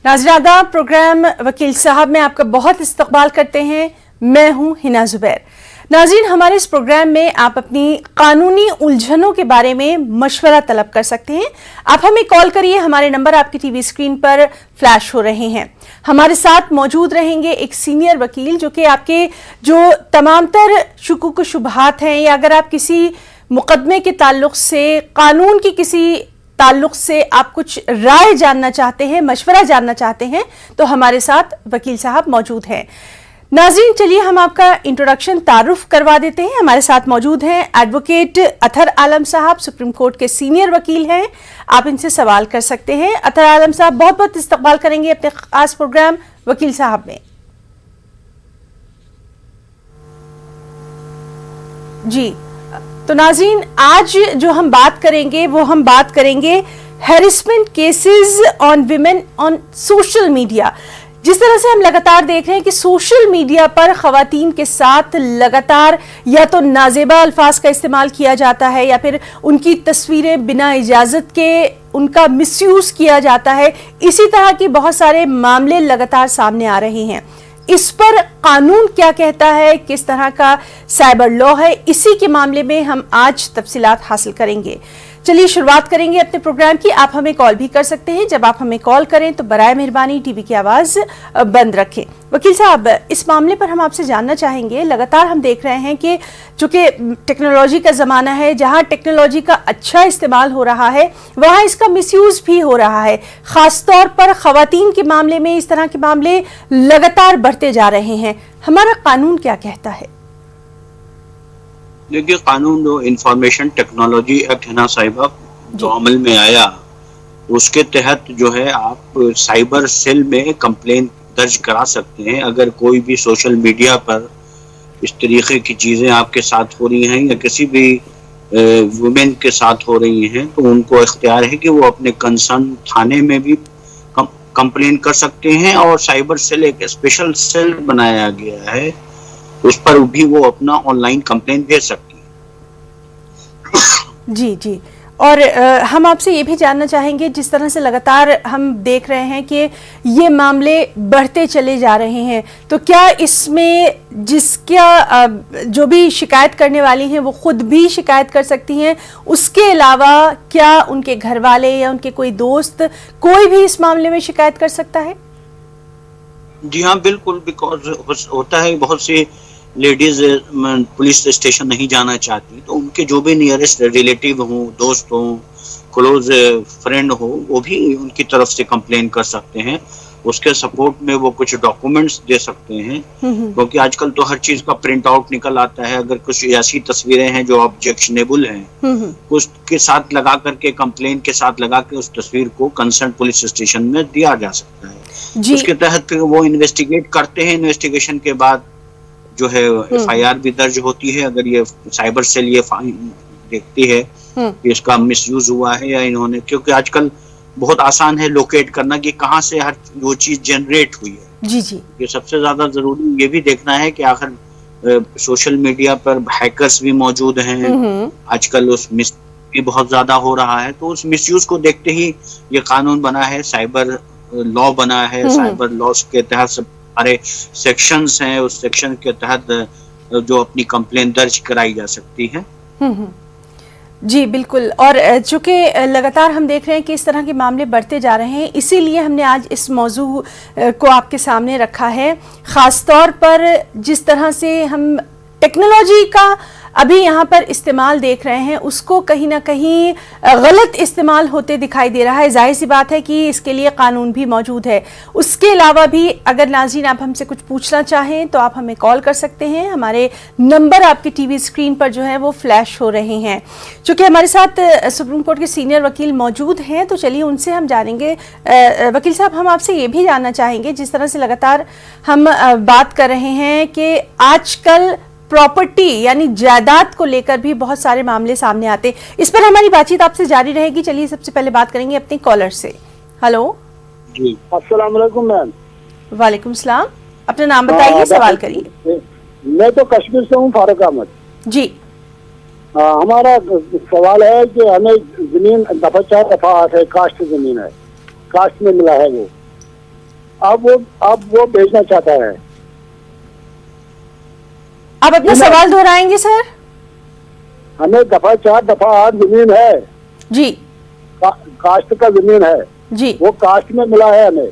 नाज़रादा programme वकील साहब में आपका बहुत इस्तकबाल करते हैं। मैं हूं हिना जुबैर। नाज़रीन, हमारे इस प्रोग्राम में आप अपनी कानूनी उलझनों के बारे में मशवरा तलब कर सकते हैं। आप हमें कॉल करिए, हमारे नंबर आपकी टीवी स्क्रीन पर फ्लैश हो रहे हैं। हमारे साथ मौजूद रहेंगे एक सीनियर वकील जो कि आपके जो तमाम तर शुकूक शुबहात हैं या अगर आप किसी मुकदमे के ताल्लुक से, कानून की किसी ताल्लुक से आप कुछ राय जानना चाहते हैं, मशवरा जानना चाहते हैं, तो हमारे साथ वकील साहब मौजूद हैं। नाज़रीन, चलिए हम आपका इंट्रोडक्शन तारुफ करवा देते हैं। हमारे साथ मौजूद हैं एडवोकेट अतहर आलम साहब, सुप्रीम कोर्ट के सीनियर वकील हैं। आप इनसे सवाल कर सकते हैं। अतहर आलम साहब, बहुत बहुत इस्तकबाल करेंगे अपने खास प्रोग्राम वकील साहब में। जी, तो नाज़रीन, आज जो हम बात करेंगे वो हम बात करेंगे harassment cases on women on social media. जिस तरह से हम लगातार देख रहे हैं कि सोशल मीडिया पर ख़वातीन के साथ लगातार या तो नाजेबा अल्फाज का इस्तेमाल किया जाता है या फिर उनकी तस्वीरें बिना इजाज़त के उनका मिसयूज़ किया जाता है। इसी तरह की बहुत सारे मामले लगातार सामने आ रहे हैं। इस पर कानून क्या कहता है, किस तरह का साइबर लॉ है, इसी के मामले में हम आज तफसीलात हासिल करेंगे। चलिए शुरुआत करेंगे अपने प्रोग्राम की। आप हमें कॉल भी कर सकते हैं। जब आप हमें कॉल करें तो बराए मेहरबानी टीवी की आवाज़ बंद रखें। वकील साहब, इस मामले पर हम आपसे जानना चाहेंगे, लगातार हम देख रहे हैं कि चूंकि टेक्नोलॉजी का ज़माना है, जहां टेक्नोलॉजी का अच्छा इस्तेमाल हो रहा है वहां इसका मिसयूज़ भी हो रहा है। ख़ासतौर पर ख़वातीन के मामले में इस तरह के मामले लगातार बढ़ते जा रहे हैं। हमारा कानून क्या कहता है? देखिए, कानून जो इंफॉर्मेशन टेक्नोलॉजी एक्ट है ना साहिबा, जो अमल में आया, उसके तहत जो है आप साइबर सेल में कंप्लेन दर्ज करा सकते हैं। अगर कोई भी सोशल मीडिया पर इस तरीके की चीज़ें आपके साथ हो रही हैं या किसी भी वुमेन के साथ हो रही हैं, तो उनको इख्तियार है कि वो अपने कंसर्न थाने में भी कंप्लेन कर सकते हैं। और साइबर सेल एक स्पेशल सेल बनाया गया है, उस पर भी वो अपना ऑनलाइन कंप्लेन भेज सकती है। जी जी, और हम आपसे ये भी जानना चाहेंगे, जिस तरह से लगातार हम देख रहे हैं कि ये मामले बढ़ते चले जा रहे हैं, तो क्या इसमें जिसका जो भी शिकायत करने वाली हैं वो खुद भी शिकायत कर सकती हैं, उसके अलावा क्या उनके घर वाले या उनके कोई दोस्त, कोई भी इस मामले में शिकायत कर सकता है? जी हाँ, बिल्कुल। बिकॉज होता है बहुत सी लेडीज पुलिस स्टेशन नहीं जाना चाहती, तो उनके जो भी नियरेस्ट रिलेटिव हो, दोस्त हो, क्लोज फ्रेंड हो, वो भी उनकी तरफ से कंप्लेन कर सकते हैं। उसके सपोर्ट में वो कुछ डॉक्यूमेंट्स दे सकते हैं, क्योंकि आजकल तो हर चीज का प्रिंट आउट निकल आता है। अगर कुछ ऐसी तस्वीरें हैं जो ऑब्जेक्शनेबल हैं, उसके साथ लगा करके, कंप्लेन के साथ लगा के उस तस्वीर को कंसर्न पुलिस स्टेशन में दिया जा सकता है। उसके तहत फिर वो इन्वेस्टिगेट करते हैं। इन्वेस्टिगेशन के बाद जो है FIR भी दर्ज होती है। अगर ये साइबर सेल ये देखती है कि इसका मिसयूज हुआ है या इन्होंने, क्योंकि आजकल बहुत आसान है लोकेट करना कि कहाँ से हर वो चीज जनरेट हुई है। जी जी, ये सबसे ज्यादा जरूरी ये भी देखना है कि आखिर सोशल मीडिया पर हैकर्स भी मौजूद हैं। आजकल उस मिस भी बहुत ज्यादा हो रहा है, तो उस मिसयूज को देखते ही ये कानून बना है, साइबर लॉ बना है। साइबर लॉ के तहत सारे सेक्शंस हैं, उस सेक्शन के तहत जो अपनी कंप्लेन दर्ज कराई जा सकती है। जी बिल्कुल, और चूँकि लगातार हम देख रहे हैं कि इस तरह के मामले बढ़ते जा रहे हैं, इसीलिए हमने आज इस मौजू को आपके सामने रखा है। ख़ास तौर पर जिस तरह से हम टेक्नोलॉजी का अभी यहाँ पर इस्तेमाल देख रहे हैं, उसको कहीं ना कहीं गलत इस्तेमाल होते दिखाई दे रहा है। जाहिर सी बात है कि इसके लिए कानून भी मौजूद है। उसके अलावा भी अगर नाज़रीन आप हमसे कुछ पूछना चाहें तो आप हमें कॉल कर सकते हैं। हमारे नंबर आपकी टीवी स्क्रीन पर जो है वो फ्लैश हो रहे हैं। चूँकि हमारे साथ सुप्रीम कोर्ट के सीनियर वकील मौजूद हैं, तो चलिए उनसे हम जानेंगे। वकील साहब, हम आपसे ये भी जानना चाहेंगे, जिस तरह से लगातार हम बात कर रहे हैं कि आजकल प्रॉपर्टी यानी जायदाद को लेकर भी बहुत सारे मामले सामने आते हैं। इस पर हमारी बातचीत आपसे जारी रहेगी। चलिए सबसे पहले बात करेंगे अपने कॉलर से। हेलो जी, अस्सलाम वालेकुम मैम। वालेकुम सलाम। अपना नाम बताइए, सवाल करिए। मैं तो कश्मीर से हूँ, फारूक अहमद जी। हमारा सवाल है कि हमें जमीन दफा 4 दफा 8 है, कास्ट जमीन है, कास्ट में मिला है वो, अब वो बेचना चाहता है। आप अपना सवाल दोहराएंगे सर? हमें दफा 4 दफा 8 जमीन है जी कास्ट का जमीन है जी वो कास्ट में मिला है हमें।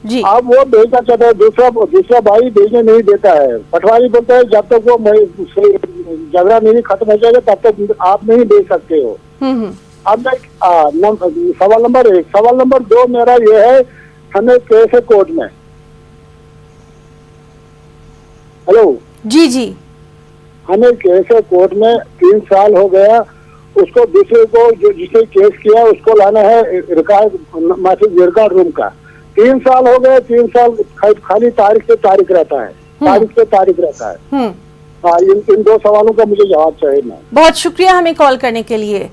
जी अब वो बेचना चाहता है, दूसरा भाई बेचने नहीं देता है। पटवारी बोलता है जब तक वो झगड़ा नहीं खत्म हो जाएगा तब तक आप नहीं बेच सकते हो। अब सवाल नंबर 1। सवाल नंबर 2 मेरा ये है, हमें केस है कोर्ट में। हेलो जी जी हमें केस है कोर्ट में, 3 साल हो गया। उसको दूसरे को जो जिसने केस किया उसको लाना है रिकॉर्ड रूम का। 3 साल हो गए, 3 साल खाली तारीख से तारीख रहता है, तारीख से तारीख रहता है। हाँ, इन 2 सवालों का मुझे जवाब चाहिए मैम। बहुत शुक्रिया हमें कॉल करने के लिए।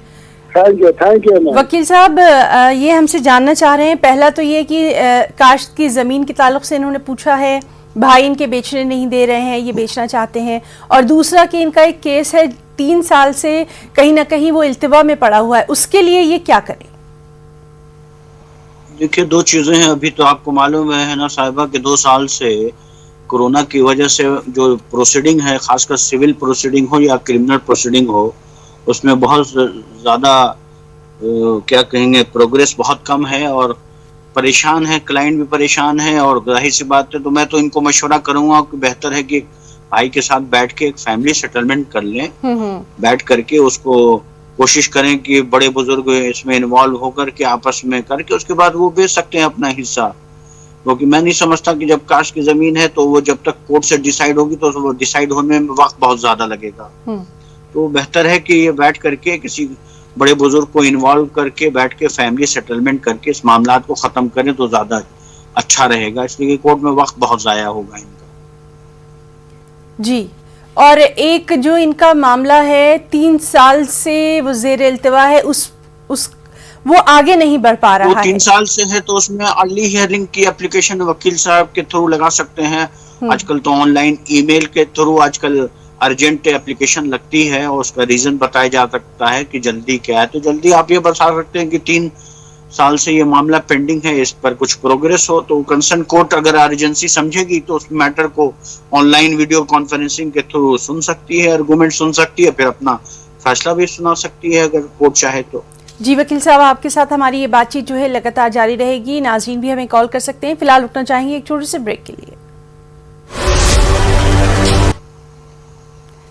Thank you ma'am. वकील साहब ये हमसे जानना चाह रहे हैं, पहला तो ये कि काश्त की ज़मीन के ताल्लुक से इन्होंने पूछा है, भाई इनके बेचने नहीं दे रहे हैं, ये बेचना चाहते हैं। और दूसरा कि इनका एक केस है 3 साल से कहीं ना कहीं वो इल्तिवा में पड़ा हुआ है, उसके लिए ये क्या करें? देखिए 2 चीजें हैं। अभी तो आपको मालूम है ना साहिबा कि 2 साल से कोरोना की वजह से जो प्रोसीडिंग है, खासकर सिविल प्रोसीडिंग हो या क्रिमिनल प्रोसीडिंग हो, उसमें बहुत ज़्यादा क्या कहेंगे प्रोग्रेस बहुत कम है और परेशान है, क्लाइंट भी परेशान है। और जाहिर सी बात है, तो मैं तो इनको मशवरा करूंगा कि बेहतर है कि भाई के साथ बैठ के एक फैमिली सेटलमेंट कर लें। बैठ करके उसको कोशिश करें कि बड़े बुजुर्ग इसमें इन्वॉल्व होकर के आपस में करके उसके बाद वो बेच सकते हैं अपना हिस्सा। क्योंकि मैं नहीं समझता कि जब कास्ट की जमीन है तो वो जब तक कोर्ट से डिसाइड होगी तो वो डिसाइड होने में वक्त बहुत ज्यादा लगेगा। तो बेहतर है कि ये बैठ करके किसी बड़े बुजुर्ग को इन्वॉल्व करके बैठ के फैमिली सेटलमेंट करके इस मामला को खत्म करें तो ज्यादा अच्छा रहेगा, इसलिए कोर्ट में वक्त बहुत जाया होगा इनका। जी, और एक जो इनका मामला है 3 साल से वो ज़ेर इल्तिवा है, उस वो आगे नहीं बढ़ पा रहा है। 3 साल से है तो उसमें अर्ली हियरिंग की एप्लीकेशन वकील साहब के थ्रू लगा सकते हैं। आजकल तो ऑनलाइन ईमेल के थ्रू आजकल अर्जेंट एप्लीकेशन लगती है और उसका रीजन बताया जा सकता है कि जल्दी क्या है। तो जल्दी आप ये बता सकते हैं कि 3 साल से ये मामला पेंडिंग है, इस पर कुछ प्रोग्रेस हो तो कंसर्न कोर्ट अगर अर्जेंसी समझेगी तो उस मैटर को ऑनलाइन वीडियो कॉन्फ्रेंसिंग के थ्रू सुन सकती है, आर्गुमेंट सुन सकती है, फिर अपना फैसला भी सुना सकती है अगर कोर्ट चाहे तो। जी वकील साहब, आपके साथ हमारी ये बातचीत जो है लगातार जारी रहेगी। नाज़रीन भी हमें कॉल कर सकते हैं। फिलहाल रुकना चाहेंगे एक छोटे से ब्रेक के लिए।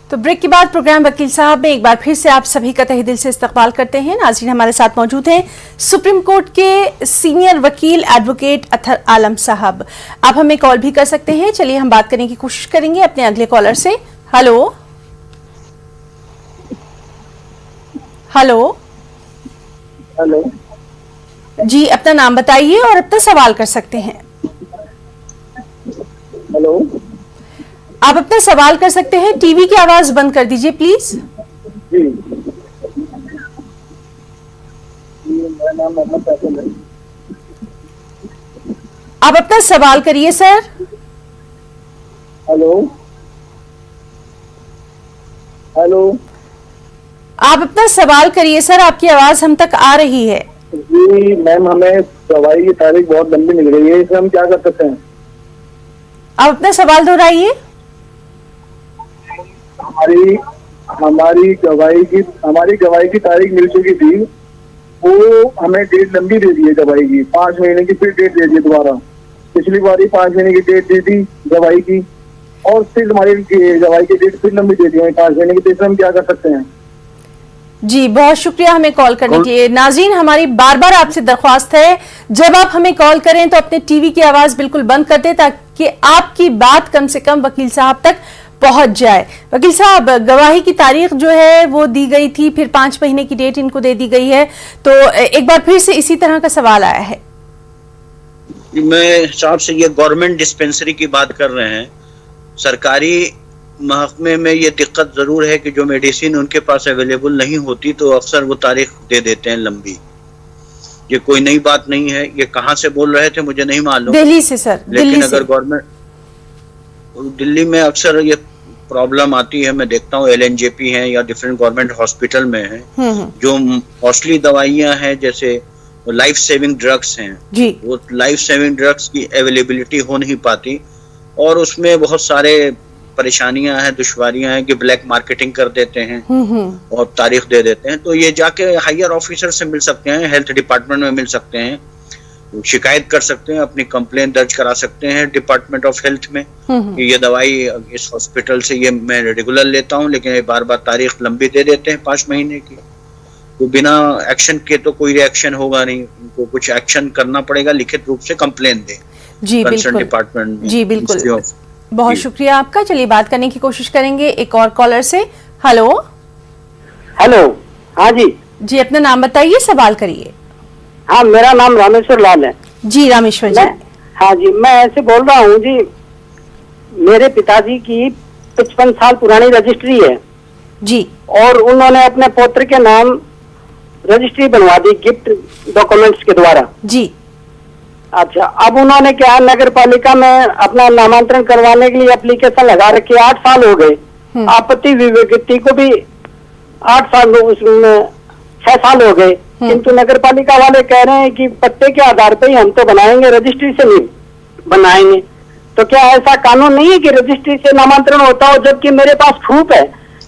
तो ब्रेक के बाद प्रोग्राम वकील साहब में एक बार फिर से आप सभी का तहे दिल से इस्तकबाल करते हैं। नाज़रीन, हमारे साथ मौजूद हैं सुप्रीम कोर्ट के सीनियर वकील एडवोकेट अतहर आलम साहब। आप हमें कॉल भी कर सकते हैं। चलिए हम बात करने की कोशिश करेंगे अपने अगले कॉलर से। हेलो हेलो हेलो जी, अपना नाम बताइए और अपना सवाल कर सकते हैं। हेलो, आप अपना सवाल कर सकते हैं। टीवी की आवाज बंद कर दीजिए प्लीज। जी, मेरा नाम मोहम्मद फैसल है। आप अपना सवाल करिए सर। हेलो हेलो, आप अपना सवाल करिए सर, आपकी आवाज हम तक आ रही है। जी मैम, हमें गवाही की तारीख बहुत लंबी मिल रही है, इसमें हम क्या कर सकते हैं? आप अपना सवाल दोहराइए। हमारी गवाही की तारीख मिल चुकी थी, वो हमें डेट लंबी दे दी है गवाही की, 5 महीने की फिर डेट दे दी दोबारा। पिछली बार ही 5 महीने की डेट दी थी गवाही की और फिर हमारी गवाही की डेट फिर लंबी दे दी है 5 महीने की। तो इसमें हम क्या कर सकते हैं? जी बहुत शुक्रिया हमें कॉल करने के लिए। नाज़रीन, हमारी बार बार आपसे दरख्वास्त है, जब आप हमें कॉल करें तो अपने टीवी की आवाज बिल्कुल बंद कर दें ताकि आपकी बात कम से कम वकील साहब तक पहुंच जाए। वकील साहब, गवाही की तारीख जो है वो दी गई थी, फिर 5 महीने की डेट इनको दे दी गई है, तो एक बार फिर से इसी तरह का सवाल आया है। मैं साहब से ये गवर्नमेंट डिस्पेंसरी की बात कर रहे हैं। सरकारी महकमे में ये दिक्कत जरूर है कि जो मेडिसिन उनके पास अवेलेबल नहीं होती तो अक्सर वो तारीख दे देते हैं लंबी। ये कोई नई बात नहीं है। ये कहाँ से बोल रहे थे मुझे नहीं मालूम। दिल्ली से सर। लेकिन अगर गवर्नमेंट दिल्ली में अक्सर ये प्रॉब्लम आती है, मैं देखता हूँ LNJP है या डिफरेंट गवर्नमेंट हॉस्पिटल में है, जो कॉस्टली दवाइयाँ हैं जैसे लाइफ सेविंग ड्रग्स हैं जी वो लाइफ सेविंग ड्रग्स की अवेलेबिलिटी हो नहीं पाती और उसमें बहुत सारे परेशानियां हैं, दुश्वारियां हैं कि ब्लैक मार्केटिंग कर देते हैं और तारीख दे देते हैं। तो ये जाके हायर ऑफिसर से मिल सकते हैं, हेल्थ डिपार्टमेंट में मिल सकते हैं, शिकायत कर सकते हैं, अपनी कंप्लेन दर्ज करा सकते हैं डिपार्टमेंट ऑफ हेल्थ में कि ये दवाई इस हॉस्पिटल से ये मैं रेगुलर लेता हूँ लेकिन ये बार बार तारीख लंबी दे देते हैं 5 महीने की। तो बिना एक्शन के तो कोई रिएक्शन होगा नहीं, उनको कुछ एक्शन करना पड़ेगा, लिखित रूप से कंप्लेन दे जी बिल्कुल डिपार्टमेंट में। जी बिल्कुल, बहुत शुक्रिया आपका। चलिए बात करने की कोशिश करेंगे एक और कॉलर से। हेलो हेलो, हाँ जी अपना नाम बताइए, सवाल करिए। हाँ, मेरा नाम रामेश्वर लाल है जी रामेश्वर जी। हाँ जी, मैं ऐसे बोल रहा हूँ जी, मेरे पिताजी की 55 साल पुरानी रजिस्ट्री है जी और उन्होंने अपने पोत्र के नाम रजिस्ट्री बनवा दी गिफ्ट डॉक्यूमेंट्स के द्वारा जी। अच्छा, अब उन्होंने क्या नगर पालिका में अपना नामांतरण करवाने के लिए एप्लीकेशन लगा रखी, 8 साल हो गए। आपत्ति विवेकती को भी 8 साल, उसमें 6 साल हो गए, किंतु नगर पालिका वाले कह रहे हैं कि पट्टे के आधार पर ही हम तो बनाएंगे, रजिस्ट्री से नहीं बनाएंगे। तो क्या ऐसा कानून नहीं है कि रजिस्ट्री से नामांतरण होता हो? जबकि मेरे पास प्रूफ है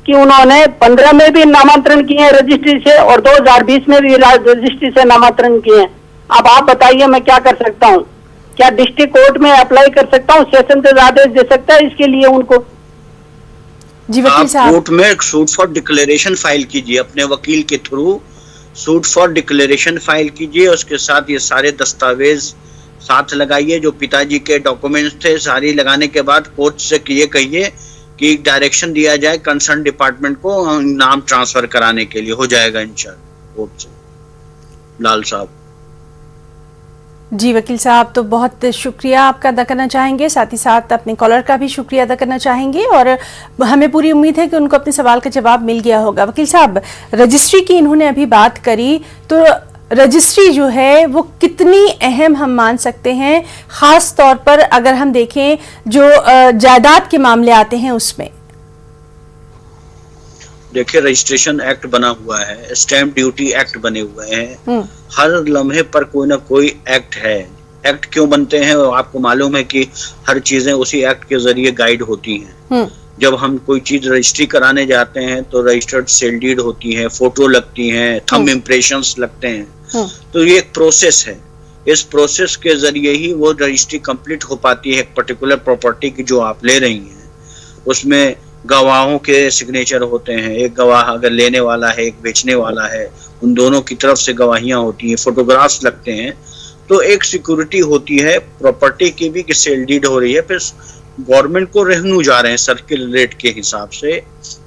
कि उन्होंने 15 में भी नामांतरण किए हैं रजिस्ट्री से और 2020 में भी रजिस्ट्री से नामांतरण किए हैं। अब आप बताइए मैं क्या कर सकता हूँ? क्या डिस्ट्रिक्ट कोर्ट में अप्लाई कर सकता हूँ? सेशन जज आदेश दे सकता है इसके लिए उनको? जी वकील साहब, कोर्ट में सूट फॉर डिक्लेरेशन फाइल कीजिए, अपने वकील के through suit for declaration file कीजिए, उसके साथ ये सारे दस्तावेज साथ लगाइए, जो पिताजी के डॉक्यूमेंट्स थे सारी लगाने के बाद कोर्ट से ये कहिए कि डायरेक्शन दिया जाए कंसर्न डिपार्टमेंट को नाम ट्रांसफर कराने के लिए, हो जाएगा इंशाल्लाह कोर्ट से। लाल साहब जी वकील साहब, तो बहुत शुक्रिया आपका अदा करना चाहेंगे, साथ ही साथ अपने कॉलर का भी शुक्रिया अदा करना चाहेंगे और हमें पूरी उम्मीद है कि उनको अपने सवाल का जवाब मिल गया होगा। वकील साहब, रजिस्ट्री की इन्होंने अभी बात करी, तो रजिस्ट्री जो है वो कितनी अहम हम मान सकते हैं, खास तौर पर अगर हम देखें जो जायदाद के मामले आते हैं उसमें? देखिए, रजिस्ट्रेशन एक्ट बना हुआ है, स्टैंप ड्यूटी एक्ट बने हुए हैं, हर लम्हे पर कोई ना कोई एक्ट है। एक्ट क्यों बनते हैं? आपको मालूम है कि हर चीजें उसी एक्ट के जरिए गाइड होती हैं। जब हम कोई चीज रजिस्ट्री कराने जाते हैं तो रजिस्टर्ड सेल डीड होती है, फोटो लगती हैं, थंब इम्प्रेशंस लगते हैं, तो ये एक प्रोसेस है। इस प्रोसेस के जरिए ही वो रजिस्ट्री कंप्लीट हो पाती है। एक पर्टिकुलर प्रॉपर्टी की जो आप ले रही हैं उसमें गवाहों के सिग्नेचर होते हैं, एक गवाह अगर लेने वाला है, एक बेचने वाला है, उन दोनों की तरफ से गवाहियां होती हैं, फोटोग्राफ्स लगते हैं, तो एक सिक्योरिटी होती है प्रॉपर्टी की भी कि सेल डीड हो रही है। फिर गवर्नमेंट को रेवेन्यू जा रहे हैं सर्किल रेट के हिसाब से,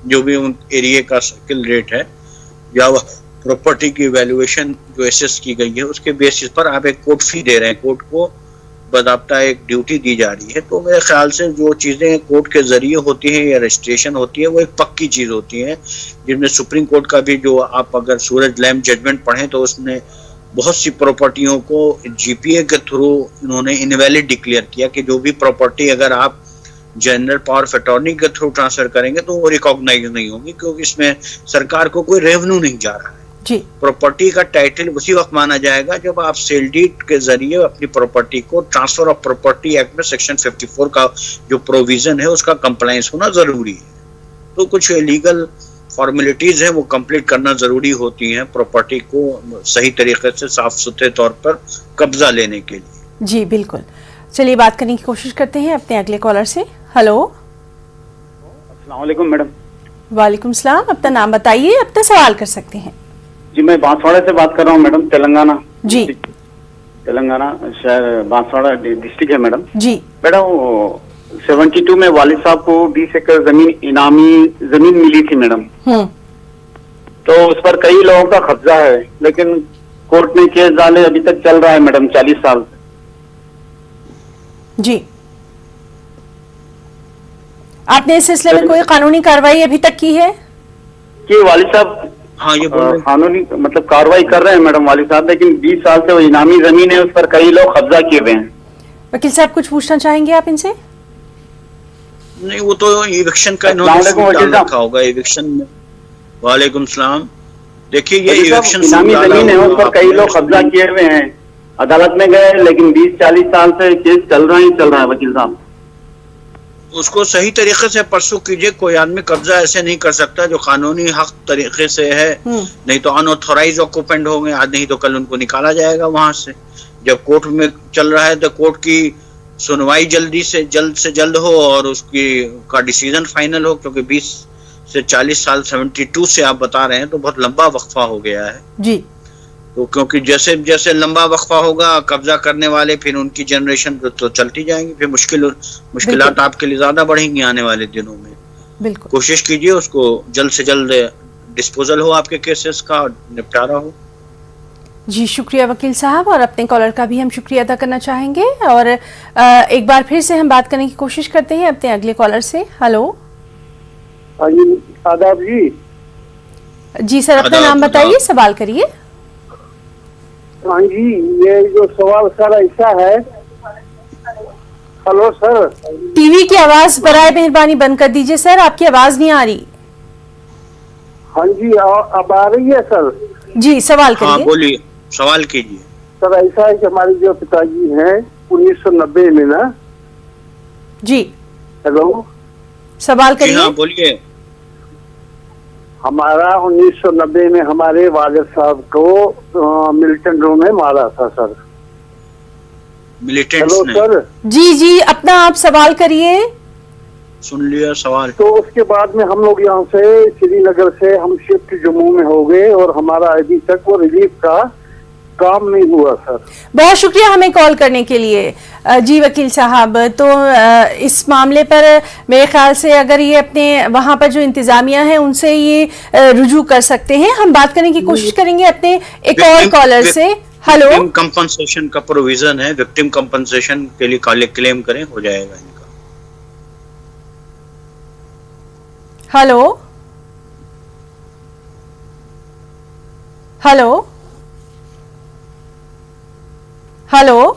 जो भी उन एरिया का सर्किल रेट है या प्रॉपर्टी की वैल्यूएशन जो एसेस की गई है उसके बेसिस पर आप एक कोर्ट फी दे रहे हैं, कोर्ट को बदाब्ता एक ड्यूटी दी जा रही है। तो मेरे ख्याल से जो चीजें कोर्ट के जरिए होती हैं या रजिस्ट्रेशन होती है वो एक पक्की चीज होती है, जिनमें सुप्रीम कोर्ट का भी जो आप अगर सूरज लैम्प जजमेंट पढ़ें तो उसने बहुत सी प्रॉपर्टियों को जीपीए के थ्रू इन्होंने इनवैलिड डिक्लेयर किया कि जो भी प्रॉपर्टी अगर आप जनरल पावर ऑफ अटॉर्नी के थ्रू ट्रांसफर करेंगे तो वो रिकॉग्नाइज नहीं होगी, क्योंकि इसमें सरकार को कोई रेवेन्यू नहीं जा रहा है। प्रॉपर्टी का टाइटल उसी वक्त माना जाएगा जब आप सेल डीड के जरिए अपनी प्रॉपर्टी को, ट्रांसफर ऑफ प्रॉपर्टी एक्ट में सेक्शन 54 का जो प्रोविजन है उसका कंप्लायंस होना जरूरी है। तो कुछ लीगल फॉर्मेलिटीज हैं वो कंप्लीट करना जरूरी होती हैं प्रॉपर्टी को सही तरीके से साफ सुथरे तौर पर कब्जा लेने के लिए। जी बिल्कुल, चलिए बात करने की कोशिश करते हैं अपने अगले कॉलर से। हेलो, अस्सलाम वालेकुम मैडम। वालेकुम सलाम, अपना नाम बताइए, अपना सवाल कर सकते हैं। जी मैं बांसवाड़ा से बात कर रहा हूँ मैडम, तेलंगाना। जी, तेलंगाना शहर बांसवाड़ा डिस्ट्रिक्ट है मैडम। जी मैडम, 72 में वालिद साहब को 20 एकड़ जमीन इनामी जमीन मिली थी मैडम। तो उस पर कई लोगों का कब्जा है, लेकिन कोर्ट ने केस डाले, अभी तक चल रहा है मैडम 40 साल। जी, आपने इस सिलसिले में कोई कानूनी कार्रवाई अभी तक की है? कि वालिद साहब हाँ ये कानूनी मतलब कार्रवाई कर रहे हैं मैडम वालिद साहब, लेकिन 20 साल से वो इनामी जमीन है, उस पर कई लोग कब्जा किए हुए हैं। वकील साहब कुछ पूछना चाहेंगे आप इनसे? नहीं, वो तो इविक्शन का इन्होंने रखा होगा, इविक्शन में। वालेकुम सलाम। देखिए ये तो इलेक्शन इनामी जमीन है, उस पर कई लोग कब्जा किए हुए हैं, अदालत में गए, लेकिन 20-40 साल से केस चल रहा है वकील साहब। उसको सही तरीके से परसू कीजिए। कोई आदमी कब्जा ऐसे नहीं कर सकता जो कानूनी हक तरीके से है, नहीं तो अनऑथोराइज ऑक्यूपेंट होंगे आज, नहीं तो कल उनको निकाला जाएगा वहां से। जब कोर्ट में चल रहा है तो कोर्ट की सुनवाई जल्द से जल्द हो और उसकी का डिसीजन फाइनल हो, क्योंकि 20 से 40 साल 72 से आप बता रहे हैं तो बहुत लंबा वक्फा हो गया है जी। तो क्योंकि जैसे जैसे लंबा वक्फा होगा कब्जा करने वाले फिर उनकी जनरेशन तो चलती जाएंगी, फिर मुश्किलात आपके लिए ज्यादा बढ़ेंगी आने वाले दिनों में। बिल्कुल कोशिश कीजिए उसको जल्द से जल्द डिस्पोजल हो, आपके केसेस का निपटारा हो। जी शुक्रिया वकील साहब, और अपने कॉलर का भी हम शुक्रिया अदा करना चाहेंगे। और एक बार फिर से हम बात करने की कोशिश करते हैं अपने अगले कॉलर से। हेलो। हाँ जी, आदाब जी। जी सर, अपना नाम बताइए, सवाल करिए। हाँ जी, ये जो सवाल सर ऐसा है। Hello sir. टीवी की आवाज बराए मेहरबानी बंद कर दीजिए सर, आपकी आवाज नहीं आ रही। हाँ जी, अब आ रही है सर। जी सवाल करिए। हाँ बोलिए, सवाल कीजिए। सर ऐसा है कि हमारे जो पिताजी हैं 1990 में ना। जी हेलो, सवाल करिए। हाँ बोलिए। हमारा 1990 में हमारे वालिद साहब को मिलिटेंट रूम में मारा था सर। मिलिटेंट्स हेलो ने? सर। जी जी, अपना आप सवाल करिए। सुन लिया सवाल। तो उसके बाद में हम लोग यहाँ से श्रीनगर से हम शिफ्ट जम्मू में हो गए और हमारा अभी तक वो रिलीफ का काम नहीं हुआ सर। बहुत शुक्रिया हमें कॉल करने के लिए। जी वकील साहब, तो इस मामले पर मेरे ख्याल से अगर ये अपने वहाँ पर जो इंतजामिया है उनसे ये रुजू कर सकते हैं। हम बात करने की कोशिश करेंगे अपने एक और कॉलर से। हेलो। विक्टिम कंपनसेशन का प्रोविजन है, विक्टिम कंपनसेशन के लिए क्लेम करें, हो जाएगा इनका। Hello hello hello.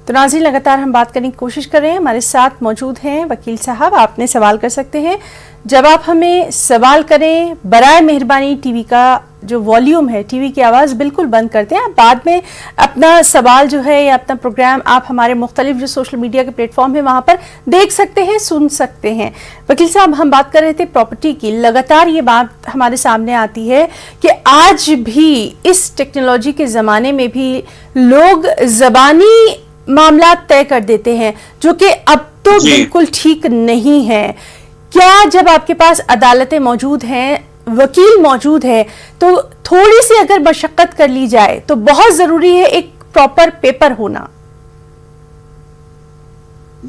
तो नाज़रीन, लगातार हम बात करने की कोशिश कर रहे हैं। हमारे साथ मौजूद हैं वकील साहब, आपने सवाल कर सकते हैं। जब आप हमें सवाल करें बराए मेहरबानी टीवी का जो वॉल्यूम है, टीवी की आवाज़ बिल्कुल बंद करते हैं। आप बाद में अपना सवाल जो है या अपना प्रोग्राम आप हमारे मुख्तलिफ जो सोशल मीडिया के प्लेटफॉर्म है वहाँ पर देख सकते हैं, सुन सकते हैं। वकील साहब, हम बात कर रहे थे प्रॉपर्टी की। लगातार ये बात हमारे सामने आती है कि आज भी इस टेक्नोलॉजी के ज़माने में भी लोग ज़बानी मामला तय कर देते हैं, जो कि अब तो बिल्कुल ठीक नहीं है। क्या जब आपके पास अदालतें मौजूद हैं, वकील मौजूद है, तो थोड़ी सी अगर मशक्कत कर ली जाए तो बहुत जरूरी है एक प्रॉपर पेपर होना?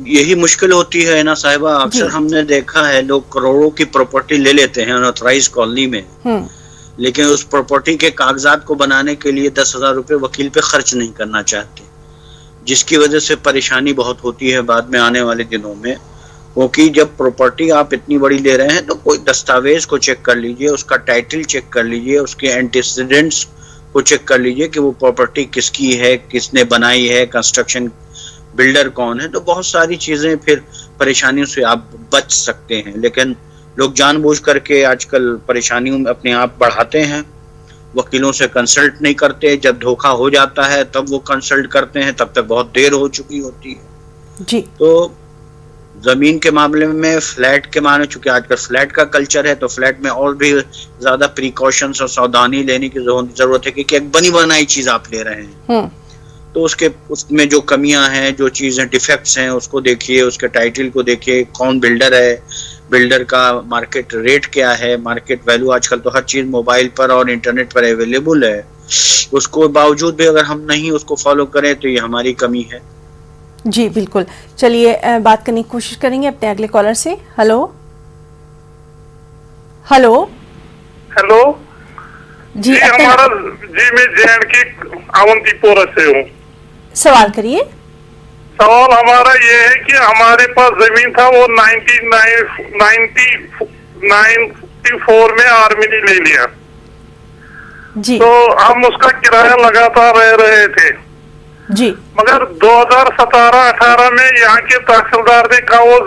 यही मुश्किल होती है ना साहिबा। अक्सर हमने देखा है लोग करोड़ों की प्रॉपर्टी ले लेते हैं अनऑथराइज्ड कॉलोनी में, लेकिन उस प्रॉपर्टी के कागजात को बनाने के लिए 10,000 रुपए वकील पे खर्च नहीं करना चाहते, जिसकी वजह से परेशानी बहुत होती है बाद में आने वाले दिनों में। क्योंकि जब प्रॉपर्टी आप इतनी बड़ी ले रहे हैं तो कोई दस्तावेज को चेक कर लीजिए, उसका टाइटल चेक कर लीजिए, उसके एंटीसीडेंट्स को चेक कर लीजिए कि वो प्रॉपर्टी किसकी है, किसने बनाई है, कंस्ट्रक्शन बिल्डर कौन है। तो बहुत सारी चीजें फिर परेशानियों से आप बच सकते हैं। लेकिन लोग जानबूझ करके आजकल परेशानियों में अपने आप बढ़ाते हैं, वकीलों से कंसल्ट नहीं करते। जब धोखा हो जाता है तब वो कंसल्ट करते हैं, तब तक बहुत देर हो चुकी होती है जी। तो जमीन के मामले में, फ्लैट के मामले, चूंकि आजकल फ्लैट का कल्चर है तो फ्लैट में और भी ज्यादा प्रिकॉशंस और सावधानी लेने की जरूरत है, क्योंकि एक बनी बनाई चीज आप ले रहे हैं। तो उसमें जो कमियां हैं, जो चीजें डिफेक्ट्स हैं, उसको देखिए, उसके टाइटल को देखिए, कौन बिल्डर है, बिल्डर का मार्केट रेट क्या है, मार्केट वैल्यू। आजकल तो हर चीज मोबाइल पर और इंटरनेट पर अवेलेबल है, उसको बावजूद भी अगर हम नहीं उसको फॉलो करें तो ये हमारी कमी है। जी बिल्कुल। चलिए बात करने की कोशिश करेंगे अपने अगले कॉलर से। हेलो हेलो हेलो जी, हमारा जी मैं जे&के अवंतीपोरा से हूँ। सवाल करिए। सवाल हमारा ये है कि हमारे पास जमीन था, वो 1994 में आर्मी ने ले लिया जी। तो हम उसका किराया लगातार रह रहे थे जी। मगर 2017-18 में यहाँ के तहसीलदार ने कहा वो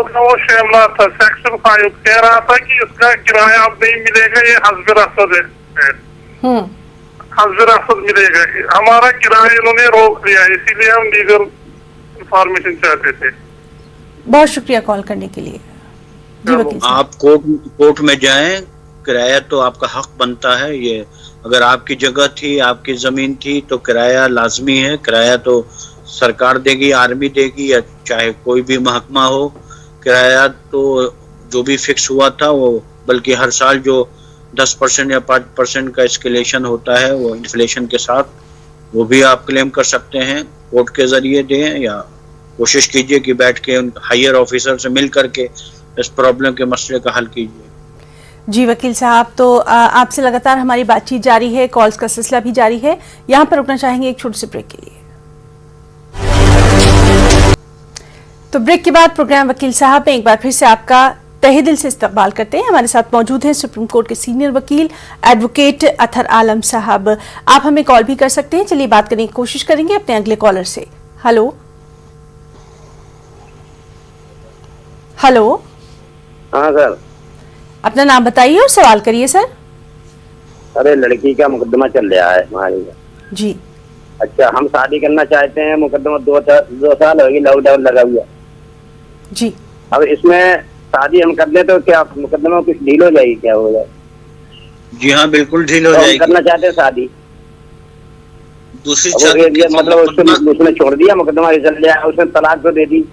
का वो शेमला था, सेक्शन 5 कह रहा था कि उसका किराया अब नहीं मिलेगा, ये हस्ब रसद है, हस्ब रसद मिलेगा। हमारा किराया इन्होंने रोक दिया, इसीलिए हम लीगल इंफॉर्मेशन चाहते थे। बहुत शुक्रिया कॉल करने के लिए। जी वकील साहब, आप कोर्ट में जाएं, किराया तो आपका हक बनता है। ये अगर आपकी जगह थी, आपकी जमीन थी, तो किराया लाजमी है। किराया तो सरकार देगी, आर्मी देगी, या चाहे कोई भी महकमा हो। किराया तो जो भी फिक्स हुआ था वो, बल्कि हर साल जो 10% या 5% का एस्केलेशन होता है वो इन्फ्लेशन के साथ, वो भी आप क्लेम कर सकते हैं। कोर्ट के जरिए दें या कोशिश कीजिए कि बैठ के उन हायर ऑफिसर से मिल करके इस प्रॉब्लम के मसले का हल कीजिए। जी वकील साहब, तो आपसे लगातार हमारी बातचीत जारी है, कॉल्स का सिलसिला भी जारी है। यहाँ पर रुकना चाहेंगे एक छोटे से ब्रेक के लिए। तो ब्रेक के बाद प्रोग्राम वकील साहब में एक बार फिर से आपका तहे दिल से इस्तकबाल करते हैं। हमारे साथ मौजूद हैं सुप्रीम कोर्ट के सीनियर वकील एडवोकेट अतहर आलम साहब। आप हमें कॉल भी कर सकते हैं। चलिए बात करने की कोशिश करेंगे अपने अगले कॉलर से। Hello hello. हाँ सर। अपना नाम बताइए और सवाल करिए सर। अरे लड़की का मुकदमा चल रहा है हमारे का। जी। अच्छा, हम शादी करना चाहते हैं, मुकदमा 2 साल होगी, लॉकडाउन लगा हुआ। जी। अब इसमें शादी हम कर ले तो क्या मुकदमा कुछ ढील हो जाएगी, क्या हो जाए? जी हाँ, बिल्कुल ढील हो तो जाएगी। करना चाहते हैं शादी, दूसरी मतलब उसने छोड़ दिया, मुकदमा चल गया, उसने तलाक तो दे दी।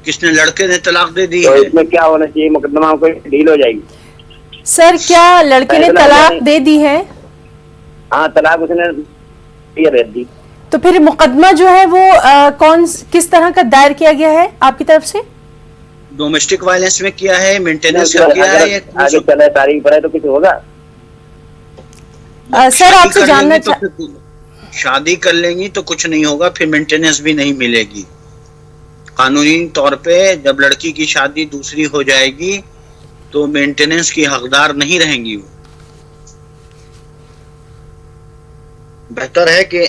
किसने? लड़के ने तलाक दे दी तो है। इसमें क्या होना चाहिए, मुकदमा को ढील हो जाएगी? सर क्या लड़के ने तलाक दे दी है? हाँ, तलाक उसने दे दी। तो फिर मुकदमा जो है वो किस तरह का दायर किया गया है आपकी तरफ से? डोमेस्टिक वायलेंस में किया है, मेंटेनेंस का किया है, आगे चले तारीख पड़े तो कुछ होगा? सर आपसे जानना शादी कर लेंगी तो कुछ नहीं होगा, फिर मेंटेनेंस भी नहीं मिलेगी। कानूनी तौर पे जब लड़की की शादी दूसरी हो जाएगी तो मेंटेनेंस की हकदार नहीं रहेंगी वो। बेहतर है कि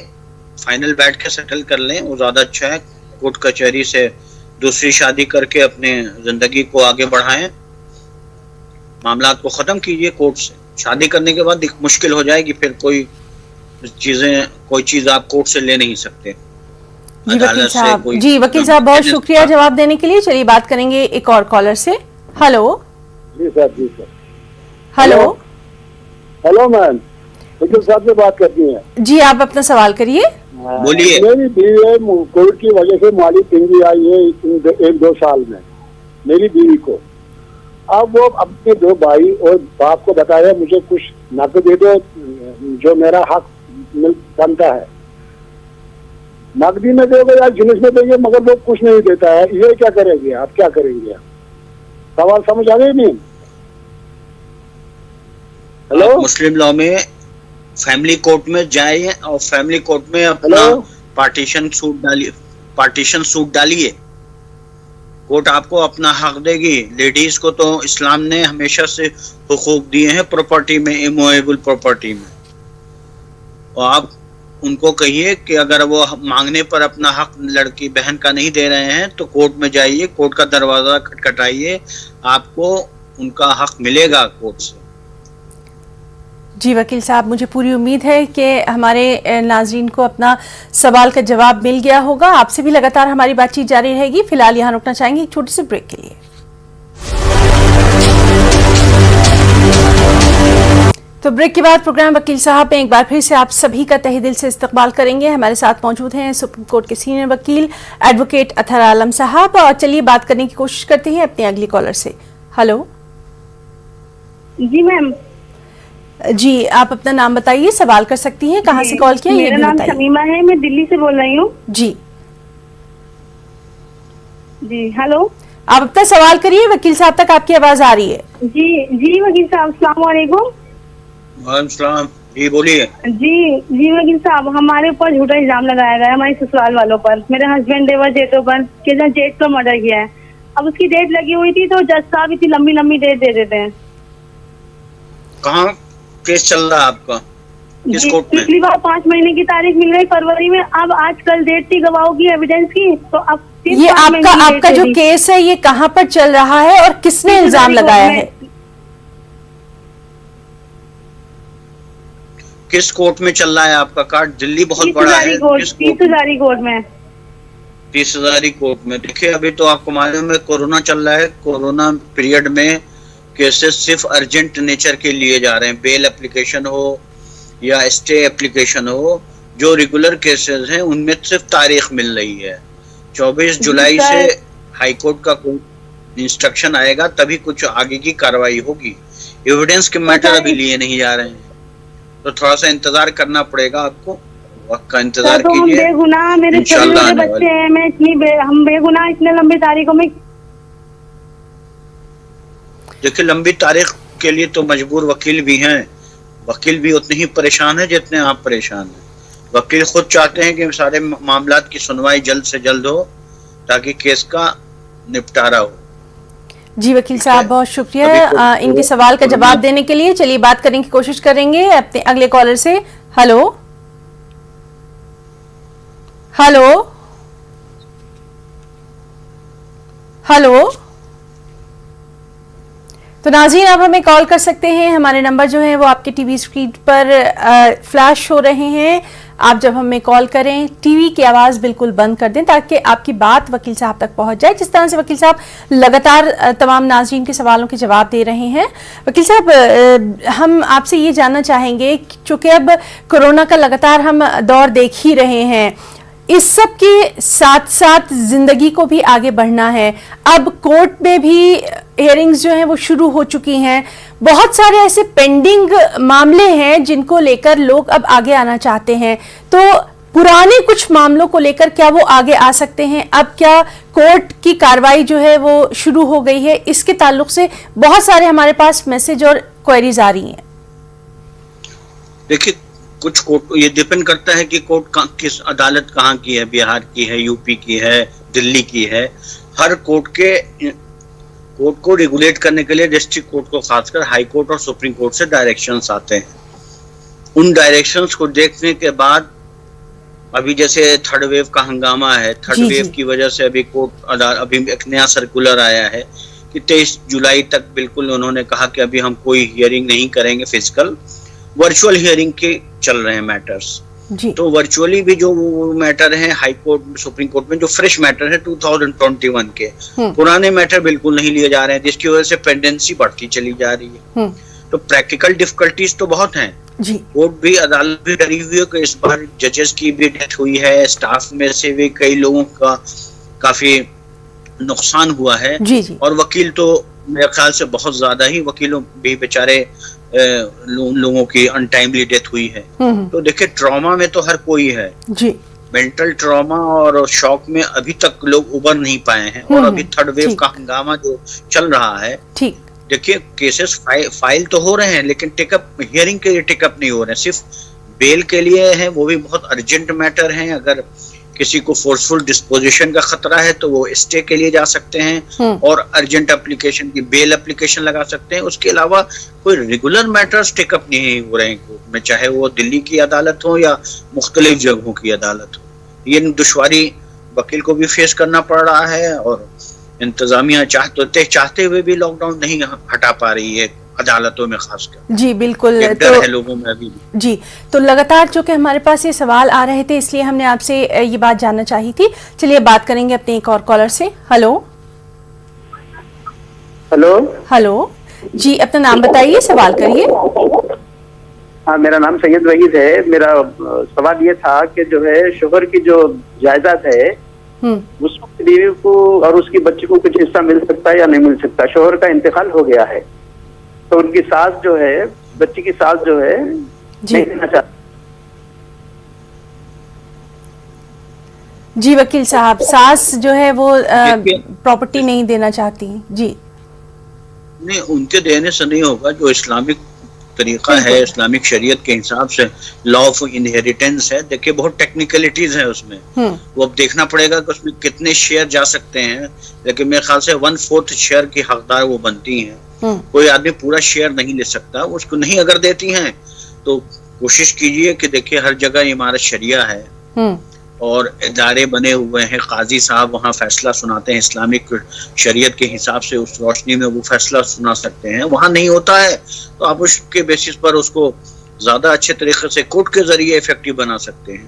फाइनल बैठ के सेटल कर लें, वो ज्यादा अच्छा है। कोर्ट कचहरी से दूसरी शादी करके अपने जिंदगी को आगे बढ़ाएं, मामला को खत्म कीजिए कोर्ट से। शादी करने के बाद मुश्किल हो जाएगी, फिर कोई चीज आप कोर्ट से ले नहीं सकते। जी वकील साहब बहुत शुक्रिया जवाब देने के लिए। चलिए बात करेंगे एक और कॉलर से। हेलो। जी सर। जी सर। हेलो हेलो मैम, वकील साहब से बात करती हैं। जी आप अपना सवाल करिए। बोलिए। मेरी बीवी कोविड की वजह से माली तंगी आई है 1-2 साल में मेरी बीवी को। अब वो अपने 2 भाई और बाप को बताया मुझे कुछ नकद दे दो जो मेरा हक बनता है। नकदी में दोगे या जुलूस में दोगे, मगर वो कुछ नहीं देता है। ये क्या करेंगे आप, क्या करेंगे आप? सवाल समझ आ गए नहीं? हेलो। मुस्लिम लॉ में फैमिली कोर्ट में जाइए और फैमिली कोर्ट में अपना पार्टीशन सूट डालिए। कोर्ट आपको अपना हक देगी। लेडीज को तो इस्लाम ने हमेशा से हुकूक दिए हैं प्रॉपर्टी में, इमूवेबल प्रॉपर्टी में। और आप उनको कहिए कि अगर वो मांगने पर अपना हक लड़की बहन का नहीं दे रहे हैं तो कोर्ट में जाइए, कोर्ट का दरवाजा खटखटाइए, आपको उनका हक मिलेगा कोर्ट से। जी वकील साहब, मुझे पूरी उम्मीद है कि हमारे नाजरीन को अपना सवाल का जवाब मिल गया होगा। आपसे भी लगातार हमारी बातचीत जारी रहेगी। फिलहाल यहाँ रुकना चाहेंगे एक छोटे से ब्रेक के लिए। तो ब्रेक के बाद प्रोग्राम वकील साहब में एक बार फिर से आप सभी का तहे दिल से इस्तकबाल करेंगे। हमारे साथ मौजूद हैं सुप्रीम कोर्ट के सीनियर वकील एडवोकेट अतहर आलम साहब। और चलिए बात करने की कोशिश करते हैं अपने अगली कॉलर से। हेलो। जी मैम। जी आप अपना नाम बताइए, सवाल कर सकती हैं। कहाँ से कॉल किया ये भी बताइए। मेरा नाम शमीमा है, मैं दिल्ली से बोल रही हूँ। जी जी। हेलो। आप अपना सवाल करिए, वकील साहब तक आपकी आवाज आ रही है। जी वकील साहब अस्सलाम वालेकुम। वालेकुम। जी बोलिए। जी वकील साहब, हमारे ऊपर झूठा इल्जाम लगाया गया है हमारे ससुराल वालों पर। मेरे हस्बैंड देवर जेठों पर कि जेठ को मर्डर किया है। अब उसकी डेट लगी हुई थी तो जज साहब इतनी लंबी डेट दे देते हैं। कहाँ केस चल रहा है आपका? किस कोर्ट में? पिछली बार 5 महीने की तारीख मिल गई फरवरी में। अब आज कल डेट थी गवाहों की, एविडेंस की, तो अब 3 ये साल में नहीं आपका डेट जो दे दी। केस है ये कहाँ पर चल रहा है और किसने इल्जाम लगाया है? किस कोर्ट में चल रहा है आपका कार्ड? दिल्ली बहुत 30 बड़ा है। हजारी कोर्ट, किस 30 हजारी कोर्ट में। 30,000 कोर्ट में? देखिए अभी तो आपको मालूम है कोरोना चल रहा है। कोरोना पीरियड में केसेस सिर्फ अर्जेंट नेचर के लिए जा रहे हैं। बेल एप्लीकेशन हो या स्टे एप्लीकेशन हो, जो रेगुलर केसेस हैं उनमें सिर्फ तारीख मिल रही है। 24 जुलाई से हाई कोर्ट का कोई इंस्ट्रक्शन आएगा तभी कुछ आगे की कार्रवाई होगी। एविडेंस के मैटर अभी लिए नहीं जा रहे हैं, तो थोड़ा सा इंतजार करना पड़ेगा आपको। वक्त का इंतजार तो हम कीजिए, बेगुनाह, मेरे छोटे इंशाल्लाह छोटे आने बच्चे वाली। हैं, मैं हम बेगुनाह इतने लंबी तारीखों में। देखिए लंबी तारीख के लिए तो मजबूर वकील भी हैं। वकील भी उतने ही परेशान है जितने आप परेशान हैं। वकील खुद चाहते हैं कि सारे मामलात की सुनवाई जल्द से जल्द हो ताकि केस का निपटारा हो। जी वकील साहब बहुत शुक्रिया इनके सवाल का जवाब देने के लिए। चलिए बात करने की कोशिश करेंगे अपने अगले कॉलर से। Hello hello hello. तो नाज़रीन आप हमें कॉल कर सकते हैं। हमारे नंबर जो है वो आपके टीवी स्क्रीन पर फ्लैश हो रहे हैं। आप जब हमें कॉल करें टीवी की आवाज़ बिल्कुल बंद कर दें ताकि आपकी बात वकील साहब तक पहुंच जाए। जिस तरह से वकील साहब लगातार तमाम नाज़रीन के सवालों के जवाब दे रहे हैं। वकील साहब हम आपसे ये जानना चाहेंगे चूँकि अब कोरोना का लगातार हम दौर देख ही रहे हैं, इस सब के साथ साथ जिंदगी को भी आगे बढ़ना है। अब कोर्ट में भी हियरिंग्स जो हैं वो शुरू हो चुकी हैं। बहुत सारे ऐसे पेंडिंग मामले हैं जिनको लेकर लोग अब आगे आना चाहते हैं। तो पुराने कुछ मामलों को लेकर क्या वो आगे आ सकते हैं? अब क्या कोर्ट की कार्रवाई जो है वो शुरू हो गई है? इसके ताल्लुक से बहुत सारे हमारे पास मैसेज और क्वेरीज आ रही हैं। देखिए कुछ कोर्ट, ये डिपेंड करता है कि कोर्ट किस अदालत कहाँ की है। बिहार की है, यूपी की है, दिल्ली की है। हर कोर्ट को रेगुलेट करने के लिए डिस्ट्रिक्ट कोर्ट को खासकर हाई कोर्ट और सुप्रीम कोर्ट से डायरेक्शंस आते हैं। उन डायरेक्शंस को देखने के बाद अभी जैसे थर्ड वेव का हंगामा है, थर्ड वेव की वजह से अभी एक नया सर्कुलर आया है कि 23 जुलाई तक बिल्कुल उन्होंने कहा कि अभी हम कोई हियरिंग नहीं करेंगे फिजिकल, वर्चुअल हियरिंग के चल रहे हैं मैटर्स। तो वर्चुअली भी जो मैटर हैं हाई कोर्ट सुप्रीम कोर्ट में जो फ्रेश मैटर है 2021 के, पुराने मैटर बिल्कुल नहीं लिए जा रहे हैं, जिसकी वजह से पेंडेंसी बढ़ती चली जा रही है। तो प्रैक्टिकल डिफिकल्टीज तो बहुत हैं। कोर्ट भी, अदालत भी डरी हुई है कि इस बार जजेस की भी डेथ हुई है, स्टाफ में से भी कई लोगों का काफी नुकसान हुआ है। और वकील तो मेरे ख्याल से बहुत ज्यादा ही, वकीलों भी बेचारे लोगों की अनटाइमली डेथ हुई है। तो देखिए ट्रॉमा में तो हर कोई है जी। मेंटल ट्रॉमा और शॉक में अभी तक लोग उबर नहीं पाए हैं। और अभी थर्ड वेव का हंगामा जो चल रहा है, देखिए केसेस फाइल तो हो रहे हैं लेकिन टेकअप, हियरिंग के लिए टेकअप नहीं हो रहे हैं, सिर्फ बेल के लिए है। वो भी बहुत अर्जेंट मैटर है। अगर किसी को फोर्सफुल डिस्पोजिशन का खतरा है तो वो स्टे के लिए जा सकते हैं और अर्जेंट एप्लीकेशन की बेल एप्लीकेशन लगा सकते हैं। उसके अलावा कोई रेगुलर मैटर्स टेकअप नहीं हो रहे हैं कोर्ट में, चाहे वो दिल्ली की अदालत हो या मुख्तलिफ जगहों की अदालत हो। ये दुश्वारी वकील को भी फेस करना पड़ रहा है और इंतजामिया चाहते हुए भी लॉकडाउन नहीं हटा पा रही है अदालतों में खासकर। जी बिल्कुल, डर है लोगों में अभी भी। जी तो लगातार चूंकि हमारे पास ये सवाल आ रहे थे इसलिए हमने आपसे ये बात जानना चाही थी। चलिए बात करेंगे अपने एक और कॉलर से। हेलो हेलो हेलो जी, अपना नाम बताइए, सवाल करिए। हाँ, मेरा नाम सैयद वहीद है। मेरा सवाल ये था कि जो है शोहर की जो जायदाद है उसको बीवी को और उसकी बच्ची को कुछ हिस्सा मिल सकता है या नहीं मिल सकता। शोहर का इंतकाल हो गया है तो उनकी सास जो है, बच्ची की सास जो है नहीं देना चाहती। जी वकील साहब, सास जो है वो प्रॉपर्टी नहीं देना चाहती। जी नहीं, उनके देने से नहीं होगा। जो इस्लामिक तरीका है, इस्लामिक शरीयत के हिसाब से लॉ ऑफ इनहेरिटेंस है। देखिए बहुत टेक्निकलिटीज है उसमें, वो अब देखना पड़ेगा कि उसमें कितने शेयर जा सकते हैं। लेकिन मेरे ख्याल से 1/4 शेयर की हकदार वो बनती हैं। कोई आदमी पूरा शेयर नहीं ले सकता। उसको नहीं अगर देती हैं तो कोशिश कीजिए कि देखिए हर जगह इमारत शरिया है, और इदारे बने हुए हैं, काजी साहब वहाँ फैसला सुनाते हैं इस्लामिक शरीयत के हिसाब से, उस रोशनी में वो फैसला सुना सकते हैं। वहाँ नहीं होता है तो आप उसके बेसिस पर उसको ज़्यादा अच्छे तरीके से कोर्ट के ज़रिए इफेक्टिव बना सकते हैं।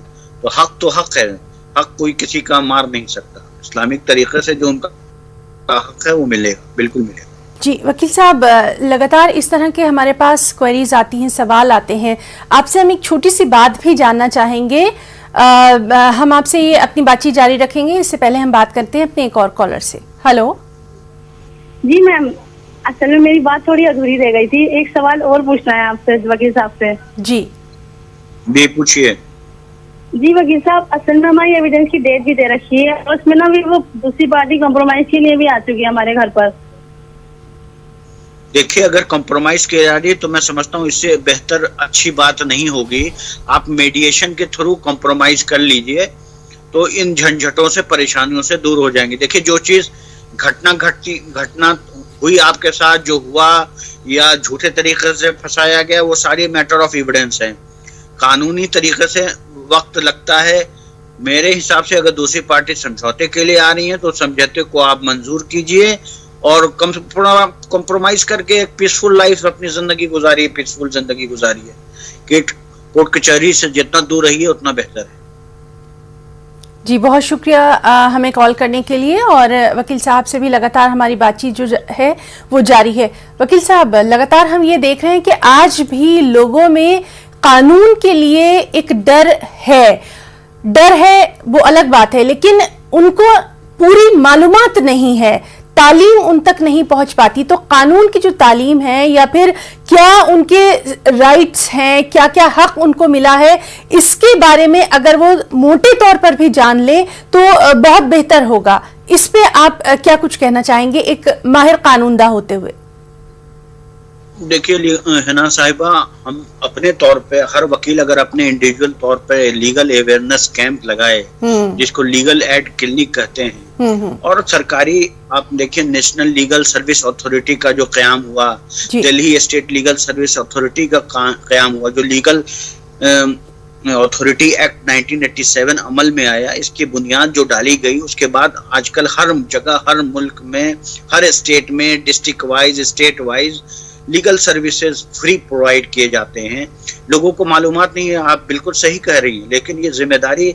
तो हक है, हक कोई किसी का मार नहीं सकता। इस्लामिक तरीके से जो उनका हक है वो मिलेगा, बिल्कुल मिलेगा। जी वकील साहब, लगातार इस तरह के हमारे पास क्वेरीज आती हैं, सवाल आते हैं। आपसे हम एक छोटी सी बात भी जानना चाहेंगे। हम आपसे ये अपनी बातचीत जारी रखेंगे, इससे पहले हम बात करते हैं अपने एक और कॉलर से। हेलो जी मैम, असल में मेरी बात थोड़ी अधूरी रह गई थी, एक सवाल और पूछना है आपसे वकील साहब से। जी पूछिए। जी वकील साहब, असल में हमारी एविडेंस की डेट भी दे रखी है और उसमें ना भी वो दूसरी पार्टी कॉम्प्रोमाइज के लिए भी आ चुकी है हमारे घर पर। देखिए, अगर कॉम्प्रोमाइज किया जा रही है तो मैं समझता हूँ इससे बेहतर अच्छी बात नहीं होगी। आप मीडिएशन के थ्रू कॉम्प्रोमाइज कर लीजिए तो इन झंझटों से, परेशानियों से दूर हो जाएंगे। देखिए, जो चीज घटना हुई आपके साथ, जो हुआ या झूठे तरीके से फंसाया गया, वो सारी मैटर ऑफ एविडेंस है। कानूनी तरीके से वक्त लगता है। मेरे हिसाब से अगर दूसरी पार्टी समझौते के लिए आ रही है तो समझौते को आप मंजूर कीजिए और कॉम्प्रोमाइज करके एक पीसफुल लाइफ, अपनी जिंदगी गुजारिए, पीसफुल जिंदगी गुजारिए। कि कोर्ट कचहरी से जितना दूर रहिए उतना बेहतर है। जी बहुत शुक्रिया हमें कॉल करने के लिए, और वकील साहब से भी लगातार हमारी बातचीत जो है वो जारी है। वकील साहब, लगातार हम ये देख रहे हैं कि आज भी लोगों में कानून के लिए एक डर है, वो अलग बात है, लेकिन उनको पूरी मालूमात नहीं है, तालीम उन तक नहीं पहुंच पाती। तो कानून की जो तालीम है या फिर क्या उनके राइट्स हैं, क्या क्या हक उनको मिला है, इसके बारे में अगर वो मोटे तौर पर भी जान ले तो बहुत बेहतर होगा। इस पे आप क्या कुछ कहना चाहेंगे एक माहिर कानूनदा होते हुए? देखिए हिना साहिबा, हम अपने तौर पे, हर वकील अगर अपने इंडिविजुअल तौर पे लीगल अवेयरनेस कैंप लगाए, जिसको लीगल एड क्लिनिक कहते हैं, और सरकारी, आप देखिए नेशनल लीगल सर्विस अथॉरिटी का जो क़याम हुआ, Delhi state legal service authority का क़याम हुआ, जो लीगल अथॉरिटी एक्ट 1987 अमल में आया, इसकी बुनियाद जो डाली गई, उसके बाद आजकल हर जगह, हर मुल्क में, हर स्टेट में, district wise, state wise legal services free provide किए जाते हैं। लोगों को मालूमात नहीं है, आप बिल्कुल सही कह रही हैं, लेकिन ये जिम्मेदारी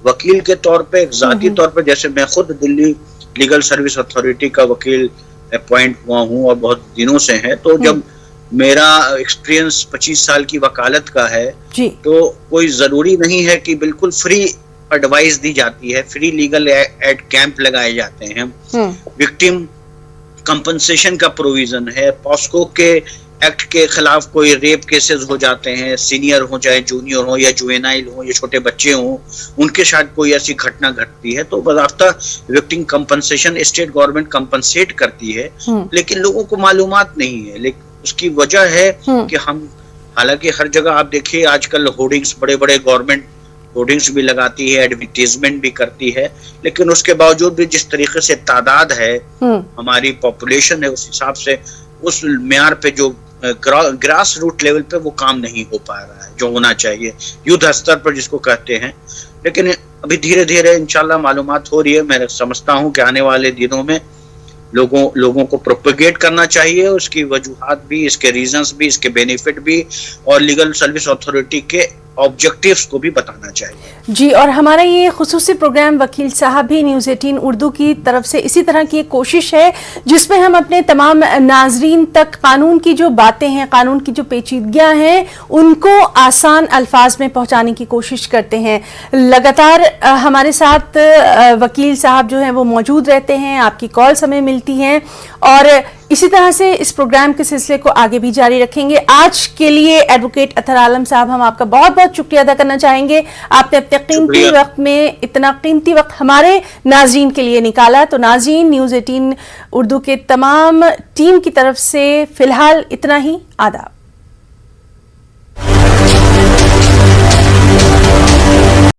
वकील के तौर पे, एक जाती तौर पे, जैसे मैं खुद दिल्ली लीगल सर्विस अथॉरिटी का वकील अपॉइंट हुआ हूँ और बहुत दिनों से है, तो जब मेरा एक्सपीरियंस 25 साल की वकालत का है तो कोई जरूरी नहीं है कि बिल्कुल फ्री एडवाइस दी जाती है। फ्री लीगल एड कैंप लगाए जाते हैं, विक्टिम कंपनसेशन का प्रोविजन है, पॉस्को के एक्ट के खिलाफ कोई रेप केसेस हो जाते हैं, सीनियर हो चाहे जूनियर हो या जुवेनाइल हो या छोटे बच्चे हो, उनके साथ कोई ऐसी घटना घटती है तो बाकायदा victim compensation state government compensate करती है, लेकिन लोगों को मालूमात नहीं है। लेकिन उसकी वजह है कि हम, हालांकि हर जगह आप देखिए आजकल होर्डिंग्स, बड़े बड़े गवर्नमेंट होर्डिंग्स भी लगाती है, एडवर्टीजमेंट भी करती है, लेकिन उसके बावजूद भी जिस तरीके से तादाद है, हमारी पॉपुलेशन है, उस हिसाब से उस म्यार पे जो ग्रास रूट लेवल पे वो काम नहीं हो पा रहा है जो होना चाहिए, युद्ध स्तर पर जिसको कहते हैं। लेकिन अभी धीरे धीरे इंशाल्लाह मालूमात हो रही है। मैं समझता हूँ कि आने वाले दिनों में लोगों को प्रोपेगेट करना चाहिए, उसकी वजूहात भी, इसके रीजंस भी, इसके बेनिफिट भी, और लीगल सर्विस अथॉरिटी के ऑब्जेक्टिव्स को भी बताना चाहिए। जी, और हमारा ये खुसूसी प्रोग्राम वकील साहब भी न्यूज़ 18 उर्दू की तरफ से इसी तरह की एक कोशिश है जिसमें हम अपने तमाम नाजरीन तक कानून की जो बातें हैं, कानून की जो पेचीदगियां हैं, उनको आसान अल्फाज में पहुंचाने की कोशिश करते हैं। लगातार हमारे साथ वकील साहब जो हैं वो मौजूद रहते हैं, आपकी कॉल्स हमें मिलती हैं, और इसी तरह से इस प्रोग्राम के सिलसिले को आगे भी जारी रखेंगे। आज के लिए एडवोकेट अतहर आलम साहब, हम आपका बहुत बहुत शुक्रिया अदा करना चाहेंगे। आपने अपने कीमती वक्त में इतना कीमती वक्त हमारे नाज़रीन के लिए निकाला। तो नाज़रीन, न्यूज़ 18 उर्दू के तमाम टीम की तरफ से फिलहाल इतना ही। आदाब।